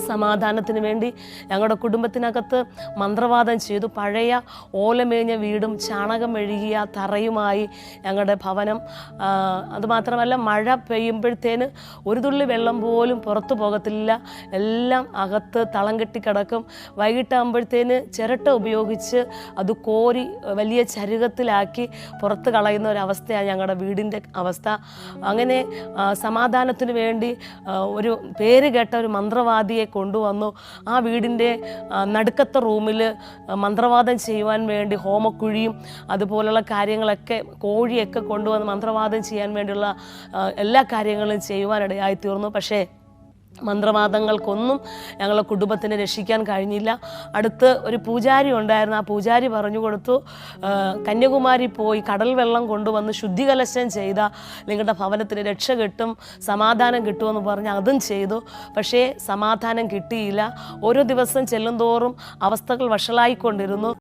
സമാധാനത്തിന് വേണ്ടി ഞങ്ങളുടെ കുടുംബത്തിനകത്ത് മന്ത്രവാദം ചെയ്തു. പഴയ ഓലമേഞ്ഞ വീടും ചാണകം മെഴുകിയ തറയുമായി ഞങ്ങളുടെ ഭവനം. അതുമാത്രമല്ല, മഴ പെയ്യുമ്പോഴത്തേന് ഒരു തുള്ളി വെള്ളം പോലും പുറത്തു പോകത്തില്ല, എല്ലാം അകത്ത് തളം കെട്ടിക്കിടക്കും. വൈകിട്ടാകുമ്പോഴത്തേന് ചിരട്ട ഉപയോഗിച്ച് അത് കോരി വലിയ ചരുകത്തിലാക്കി പുറത്ത് കളയുന്ന ഒരവസ്ഥയാണ് ഞങ്ങളുടെ വീടിൻ്റെ അവസ്ഥ. അങ്ങനെ സമാധാനത്തിന് വേണ്ടി ഒരു പേര് കേട്ട ഒരു മന്ത്രവാദിയെ കൊണ്ടുവന്നു. ആ വീടിൻ്റെ നടുക്കത്തെ റൂമിൽ മന്ത്രവാദം ചെയ്യുവാൻ വേണ്ടി ഹോമക്കുഴിയും അതുപോലുള്ള കാര്യങ്ങളൊക്കെ, കോഴിയൊക്കെ കൊണ്ടുവന്ന് മന്ത്രവാദം ചെയ്യാൻ വേണ്ടിയുള്ള എല്ലാ കാര്യങ്ങളും ചെയ്യുവാനിടയായി തീർന്നു. പക്ഷേ മന്ത്രവാദങ്ങൾക്കൊന്നും ഞങ്ങളുടെ കുടുംബത്തിനെ രക്ഷിക്കാൻ കഴിഞ്ഞില്ല. അടുത്ത് ഒരു പൂജാരി ഉണ്ടായിരുന്നു. ആ പൂജാരി പറഞ്ഞു കൊടുത്തു, കന്യാകുമാരി പോയി കടൽ വെള്ളം കൊണ്ടുവന്ന് ശുദ്ധികലശം ചെയ്ത നിങ്ങളുടെ ഭവനത്തിന് രക്ഷ കിട്ടും, സമാധാനം കിട്ടുമെന്ന് പറഞ്ഞ് അതും ചെയ്തു. പക്ഷേ സമാധാനം കിട്ടിയില്ല. ഓരോ ദിവസം ചെല്ലുന്തോറും അവസ്ഥകൾ വഷളായിക്കൊണ്ടിരുന്നു.